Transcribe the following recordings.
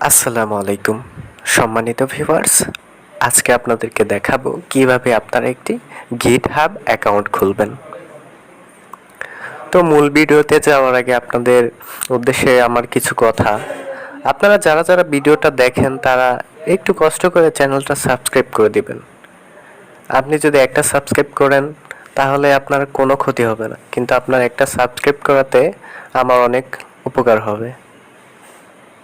আসসালামু আলাইকুম সম্মানিত ভিউয়ার্স, আজকে আপনাদেরকে দেখাবো কিভাবে আপনারা একটি গিটহাব অ্যাকাউন্ট খুলবেন। তো মূল ভিডিওতে যাওয়ার আগে আপনাদের উদ্দেশ্যে আমার কিছু কথা। আপনারা যারা যারা ভিডিওটা দেখেন তারা একটু কষ্ট করে চ্যানেলটা সাবস্ক্রাইব করে দিবেন। আপনি যদি একটা সাবস্ক্রাইব করেন তাহলে আপনার কোনো ক্ষতি হবে না, কিন্তু আপনার একটা সাবস্ক্রাইব করাতে আমার অনেক উপকার হবে।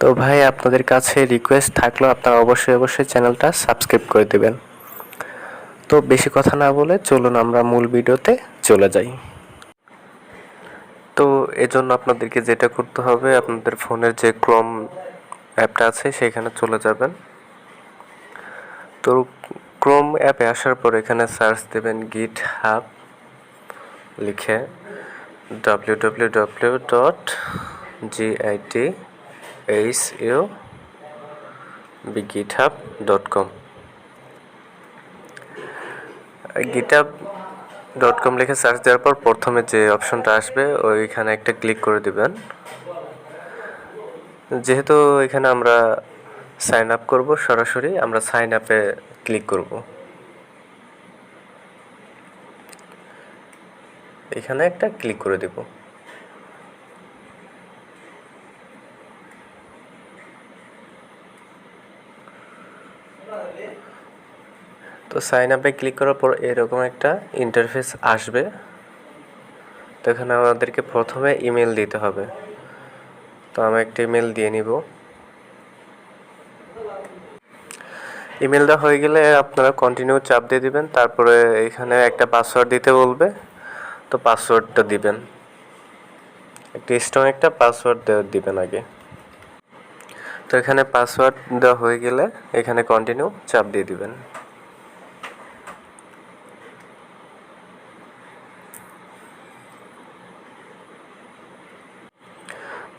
তো ভাই, আপনাদের কাছে রিকোয়েস্ট থাকলো আপনারা অবশ্যই চ্যানেলটা সাবস্ক্রাইব করে দেবেন। তো বেশি কথা না বলে চলুন আমরা মূল ভিডিওতে চলে যাই। তো এজন্য আপনাদেরকে যেটা করতে হবে, আপনাদের ফোনের যে ক্রোম অ্যাপটা আছে সেখানে চলে যাবেন। তো ক্রোম অ্যাপে আসার পর এখানে সার্চ দেবেন গিটহাব লিখে www.github.com github.com লিখে সার্চ দেওয়ার পর প্রথমে যে অপশনটা আসবে ওইখানে একটা ক্লিক করে দিবেন। যেহেতু এখানে আমরা সাইন আপ করব, সরাসরি আমরা সাইন আপে ক্লিক করব। এখানে একটা ক্লিক করে দেব। তো সাইন আপে ক্লিক করার পর এরকম একটা ইন্টারফেস আসবে। তো এখানে আমাদেরকে প্রথমে ইমেল দিতে হবে। তো আমি একটা ইমেল দিয়ে নিব। ইমেলটা হয়ে গেলে আপনারা কন্টিনিউ চাপ দিয়ে দিবেন। তারপরে এখানে একটা পাসওয়ার্ড দিতে বলবে, তো পাসওয়ার্ডটা দিবেন। একটা স্ট্রং একটা পাসওয়ার্ড দিবেন আগে। তো এখানে পাসওয়ার্ড দেওয়া হয়ে গেলে এখানে কন্টিনিউ চাপ দিয়ে দিবেন।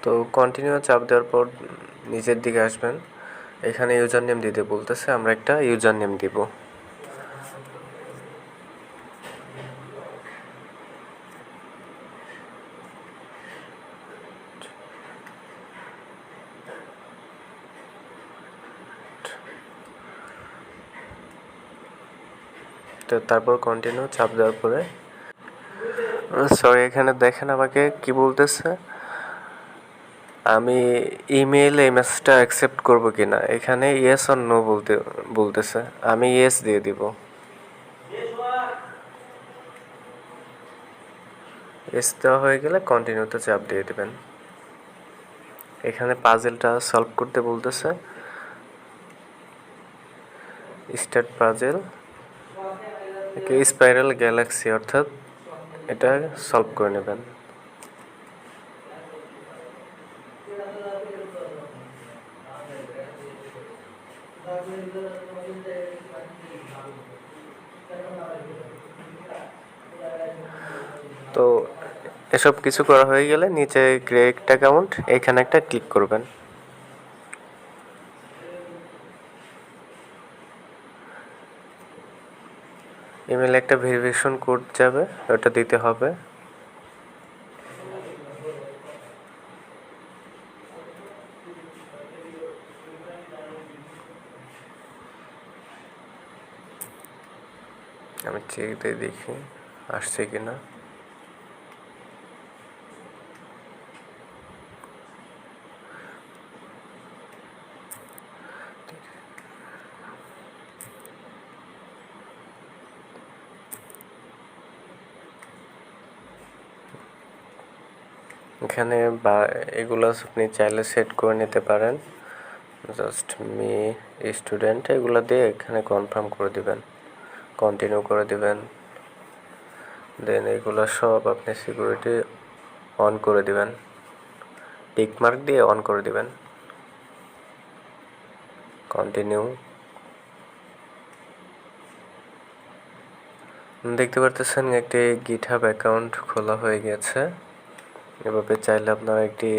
তো কন্টিনিউ চাপ দেওয়ার পর নিচের দিকে আসবেন। এখানে ইউজার নেম দিতে বলতেছে, আমরা একটা ইউজার নেম দিব। তো তারপর কন্টিনিউ চাপ দেওয়ার পরে এখানে দেখেন আমাকে কি বলতেছে, আমি ইমেল এই মেসেজটা অ্যাকসেপ্ট করব কিনা। এখানে ইয়েস অর নো বলতেছে, আমি ইয়েস দিয়ে দিব। ইয়েস দেওয়া হয়ে গেলে কন্টিনিউতে চাপ দিয়ে দেবেন। এখানে পাজেলটা সলভ করতে বলতেছে, স্টার্ট পাজেল স্পাইরাল গ্যালাক্সি, অর্থাৎ এটা সলভ করে নেবেন। তো এসব কিছু করা হয়ে গেলে নিচে ক্রিয়েট অ্যাকাউন্ট এখানে একটা ক্লিক করবেন। ইমেলে একটা ভেরিফিকেশন কোড যাবে, ওটা দিতে হবে। আমি চেক দিয়ে দেখি আসছে কিনা। এখানে বা এগুলো আপনি চাইলে সেট করে নিতে পারেন। জাস্ট মি স্টুডেন্ট এগুলো দিয়ে এখানে কনফার্ম করে দিবেন, কন্টিনিউ করে দিবেন। দেন এগুলো সব আপনি সিকিউরিটি অন করে দিবেন, টিক মার্ক দিয়ে অন করে দিবেন। কন্টিনিউ। দেখতে পারতেছেন একটি গিটহাব অ্যাকাউন্ট খোলা হয়ে গেছে। এভাবে চাইলে আপনারা একটি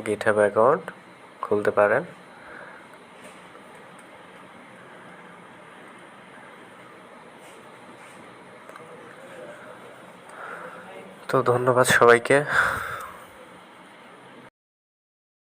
গিটহাব অ্যাকাউন্ট খুলতে পারেন। তো ধন্যবাদ সবাইকে।